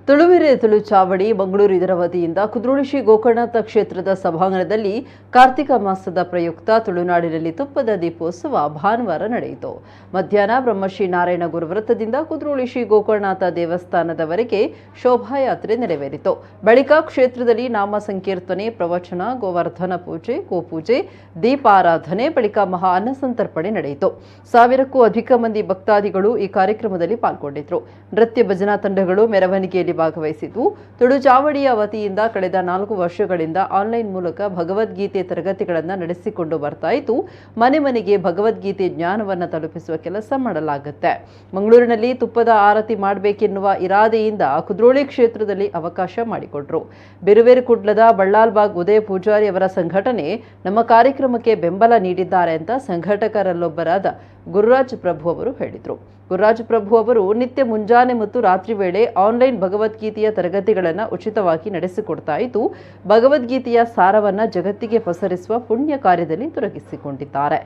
ತುಳುವೆರೆ ತುಳು ಚಾವಡಿ ಮಂಗಳೂರು ಇದರ ವತಿಯಿಂದ ಕುದ್ರೋಳಿ ಶ್ರೀ ಗೋಕರ್ಣನಾಥ ಕ್ಷೇತ್ರದ ಸಭಾಂಗಣದಲ್ಲಿ ಕಾರ್ತಿಕ ಮಾಸದ ಪ್ರಯುಕ್ತ ತುಳುನಾಡಿನಲ್ಲಿ ತುಪ್ಪದ ದೀಪೋತ್ಸವ ಭಾನುವಾರ ನಡೆಯಿತು. ಮಧ್ಯಾಹ್ನ ಬ್ರಹ್ಮಶ್ರೀ ನಾರಾಯಣ ಗುರುವ್ರತದಿಂದ ಕುದ್ರೋಳಿ ಶ್ರೀ ಗೋಕರ್ಣನಾಥ ದೇವಸ್ಥಾನದವರೆಗೆ ಶೋಭಾಯಾತ್ರೆ ನೆರವೇರಿತು. ಬಳಿಕ ಕ್ಷೇತ್ರದಲ್ಲಿ ನಾಮ ಸಂಕೀರ್ತನೆ, ಪ್ರವಚನ, ಗೋವರ್ಧನ ಪೂಜೆ, ಗೋಪೂಜೆ, ದೀಪಾರಾಧನೆ, ಬಳಿಕ ಮಹಾ ಅನ್ನಸಂತರ್ಪಣೆ ನಡೆಯಿತು. ಸಾವಿರಕ್ಕೂ ಅಧಿಕ ಮಂದಿ ಭಕ್ತಾದಿಗಳು ಈ ಕಾರ್ಯಕ್ರಮದಲ್ಲಿ ಪಾಲ್ಗೊಂಡಿದ್ದರು. ನೃತ್ಯ ಭಜನಾ ತಂಡಗಳು ಮೆರವಣಿಗೆಯಲ್ಲಿ ಭಾಗವಹಿಸಿದ್ದು, ತುಳು ಚಾವಡಿಯ ವತಿಯಿಂದ ಕಳೆದ 4 ವರ್ಷಗಳಿಂದ ಆನ್ಲೈನ್ ಮೂಲಕ ಭಗವದ್ಗೀತೆ ತರಗತಿಗಳನ್ನು ನಡೆಸಿಕೊಂಡು ಬರ್ತಾ ಇದ್ದು, ಮನೆ ಮನೆಗೆ ಭಗವದ್ಗೀತೆ ಜ್ಞಾನವನ್ನು ತಲುಪಿಸುವ ಕೆಲಸ ಮಾಡಲಾಗುತ್ತೆ. ಮಂಗಳೂರಿನಲ್ಲಿ ತುಪ್ಪದ ಆರತಿ ಮಾಡಬೇಕೆನ್ನುವ ಇರಾದೆಯಿಂದ ಕುದ್ರೋಳಿ ಕ್ಷೇತ್ರದಲ್ಲಿ ಅವಕಾಶ ಮಾಡಿಕೊಟ್ರು. ಬಿರುವೇರು ಕುಡ್ಲದ ಬಳ್ಳಾಲ್ಬಾಗ್ ಉದಯ ಪೂಜಾರಿ ಅವರ ಸಂಘಟನೆ ನಮ್ಮ ಕಾರ್ಯಕ್ರಮಕ್ಕೆ ಬೆಂಬಲ ನೀಡಿದ್ದಾರೆ ಅಂತ ಸಂಘಟಕರಲ್ಲೊಬ್ಬರಾದ ಗುರುರಾಜ್ ಪ್ರಭು ಅವರು ಹೇಳಿದರು. ಗುರುರಾಜ್ ಪ್ರಭು ಅವರು ನಿತ್ಯ ಮುಂಜಾನೆ ಮತ್ತು ರಾತ್ರಿ ವೇಳೆ ಆನ್ಲೈನ್ ಭಗವದ್ಗೀತೆಯ ತರಗತಿಗಳನ್ನು ಉಚಿತವಾಗಿ ನಡೆಸಿಕೊಡ್ತಾ ಇದ್ದು, ಭಗವದ್ಗೀತೆಯ ಸಾರವನ್ನು ಜಗತ್ತಿಗೆ ಪಸರಿಸುವ ಪುಣ್ಯ ಕಾರ್ಯದಲ್ಲಿ ತೊಡಗಿಸಿಕೊಂಡಿದ್ದಾರೆ.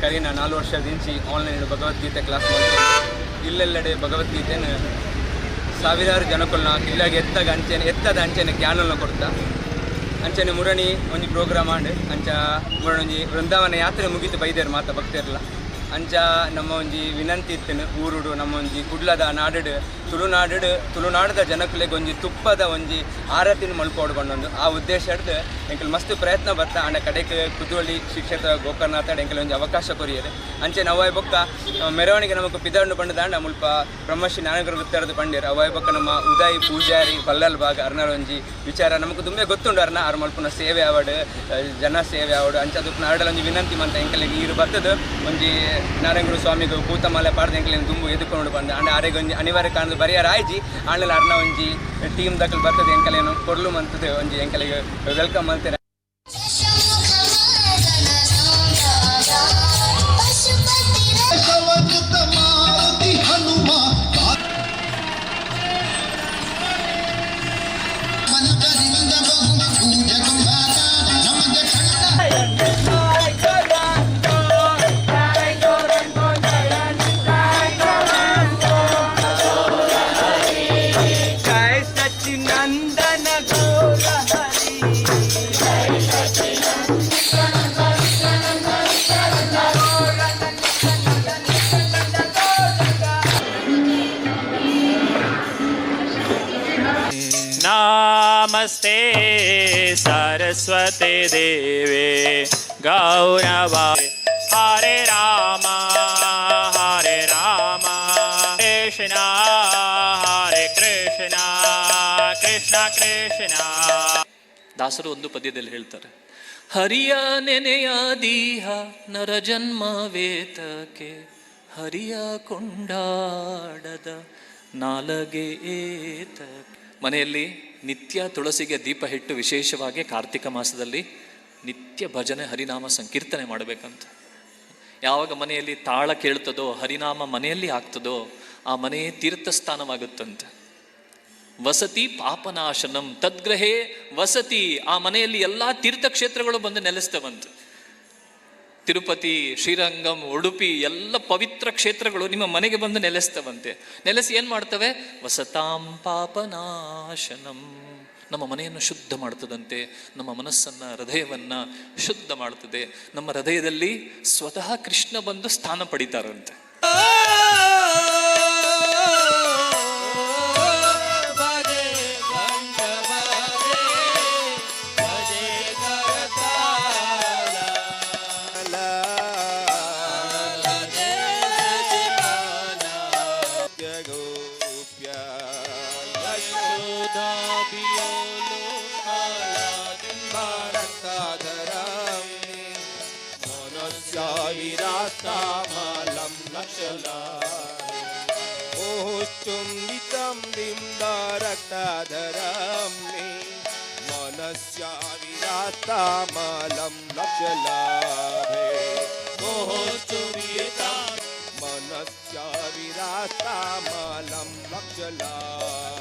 ಕರೀನ 4 ವರ್ಷದಿಂಚಿ ಆನ್ಲೈನ್ ಭಗವದ್ಗೀತೆ ಕ್ಲಾಸ್ ಮಾಡ್ತಾರೆ. ಇಲ್ಲೆಲ್ಲೆಡೆ ಭಗವದ್ಗೀತೆನ ಸಾವಿರಾರು ಜನಕ್ಕಲ್ನ ಇಲ್ಲಾಗ ಎತ್ತದ ಅಂಚೆನೆ ಜ್ಞಾನನ ಕೊಡ್ತಾ ಅಂಚನೆ ಮುರಣಿ ಒಂಜಿ ಪ್ರೋಗ್ರಾಮ್ ಆಂಡ್ ಅಂಚ ಮುರಣಿ ವೃಂದಾವನ ಯಾತ್ರೆ ಮುಗಿತು ಬೈದೇರು ಮಾತ ಭಕ್ತಿರಲ್ಲ ಅಂಚ ನಮ್ಮ ಒಂಜಿ ವಿನಂತಿ ಇತ್ತನು ಊರುಡು ನಮ್ಮ ಒಂಜಿ ಕುಡ್ಲದ ನಾಡು ತುಳುನಾಡದ ಜನಕ್ಕಲೆಗೆ ಒಂಜಿ ತುಪ್ಪದ ಒಂಜಿ ಆರತಿನ ಮಲ್ಪೋಡು ಬಂದೊಂದು ಆ ಉದ್ದೇಶ ಹಿಡ್ದು ಎಂಕಲ್ ಮಸ್ತ್ ಪ್ರಯತ್ನ ಬರ್ತಾ ಆಂಡ ಕಡೆಗೆ ಕುದ್ರೋಳಿ ಶ್ರೀ ಕ್ಷೇತ್ರ ಗೋಕರ್ಣನಾಥ ಎಂಕಲ್ ಒಂಜಿ ಅವಕಾಶ ಕೊರಿಯರೆ ಅಂಚೆ ಅವಾಯ್ ಬೊಕ್ಕ ಮೆರವಣಿಗೆ ನಮಗೆ ಪಿದಾಂಡು ಬಂಡದಾಂಡ ಮುಲ್ಪ ಬ್ರಹ್ಮಶ್ರೀ ನಾರಾಯಣ ಗುರುತ್ತರದು ಬಂದಿರು ಅವಾಯ್ ಬೊಕ್ಕ ನಮ್ಮ ಉದಯ್ ಪೂಜಾರಿ ಬಲ್ಲಲ್ ಬಾಗ್ ಅರ್ನರ ಒಂಜಿ ವಿಚಾರ ನಮಗೆ ತುಂಬೆ ಗೊತ್ತುಂಡು ಅರ್ನ ಅರ್ ಮಲ್ಪುನ ಸೇವೆ ಆವಡು ಜನ ಸೇವೆ ಆವಡು ಅಂಚ ಅದಕ್ಕೆ ನಾಡಲ ಒಂಜಿ ವಿನಂತಿ ಮಂತ ಎಂಕಲಿಗೆ ಈರು ಬರ್ತದ ಒಂಜಿ ನಾರಾಯಣ ಸ್ವಾಮಿಗೂ ಕೂತಮಾಲೆ ಪಾಡ್ದು ಎಂಕಲಿನ ತುಂಬು ಎದುಕೊಂಡು ಬಂದು ಅಂಡ ಆರೆಗೆ ಒಂಜಿ ಅನಿವಾರ್ಯ ಕಾರಣದ ಬರಿಯಾರ ಆಯ್ಜಿ ಆಂಡಲ ಅರ್ನ ಒಂಜಿ ಟೀಮ್ ದಕ್ಕಲು ಬರ್ತದೆ ಎಂಕಲೇನು ಕೊಡ್ಲು ಮಂತದ್ದು ಒಂಜಿ ಎಂಕಲಿಗೆ ವೆಲ್ಕಮ್ ಮಾಡ್ತೇನೆ. नमस्ते सरस्वते देवे गौरवाय हरे राम कृष्ण हरे कृष्ಣ ಕೃಷ್ಣ ಕೃಷ್ಣ. ದಾಸರು ಒಂದು ಪದ್ಯದಲ್ಲಿ ಹೇಳ್ತಾರೆ, ಹರಿಯ ನೆನೆಯ ದೀಹ ನರ ಜನ್ಮವೇತಕ್ಕೆ ಹರಿಯ ಕೊಂಡಾಡದ ನಾಲಗೆ ಏತಕ್ಕೆ. ಮನೆಯಲ್ಲಿ ನಿತ್ಯ ತುಳಸಿಗೆ ದೀಪ ಇಟ್ಟು ವಿಶೇಷವಾಗಿ ಕಾರ್ತಿಕ ಮಾಸದಲ್ಲಿ ನಿತ್ಯ ಭಜನೆ ಹರಿನಾಮ ಸಂಕೀರ್ತನೆ ಮಾಡಬೇಕಂತ. ಯಾವಾಗ ಮನೆಯಲ್ಲಿ ತಾಳ ಕೇಳ್ತದೋ, ಹರಿನಾಮ ಮನೆಯಲ್ಲಿ ಆಗ್ತದೋ, ಆ ಮನೆಯೇ ತೀರ್ಥಸ್ಥಾನವಾಗುತ್ತಂತೆ. ವಸತಿ ಪಾಪನಾಶನಂ ತದ್ಗ್ರಹೇ ವಸತಿ. ಆ ಮನೆಯಲ್ಲಿ ಎಲ್ಲ ತೀರ್ಥಕ್ಷೇತ್ರಗಳು ಬಂದು ನೆಲೆಸ್ತವಂತೆ. ತಿರುಪತಿ, ಶ್ರೀರಂಗಂ, ಉಡುಪಿ ಎಲ್ಲ ಪವಿತ್ರ ಕ್ಷೇತ್ರಗಳು ನಿಮ್ಮ ಮನೆಗೆ ಬಂದು ನೆಲೆಸ್ತವಂತೆ. ನೆಲೆಸಿ ಏನು ಮಾಡ್ತವೆ? ವಸತಾಂ ಪಾಪನಾಶನಂ. ನಮ್ಮ ಮನೆಯನ್ನು ಶುದ್ಧ ಮಾಡ್ತದಂತೆ, ನಮ್ಮ ಮನಸ್ಸನ್ನು, ಹೃದಯವನ್ನು ಶುದ್ಧ ಮಾಡ್ತದೆ. ನಮ್ಮ ಹೃದಯದಲ್ಲಿ ಸ್ವತಃ ಕೃಷ್ಣ ಬಂದು ಸ್ಥಾನ ಪಡಿತಾರಂತೆ. यशोदा बियोलो आला दिन भारत विरास्तामलं लक्ष्यलाभे चुम्बितं बिम्बरक्ताधरं मे मनस्य विरास्तामलं लक्ष्यलाभे चुम्बितं मनस्य विरास्तामलं लक्ष्यलाभे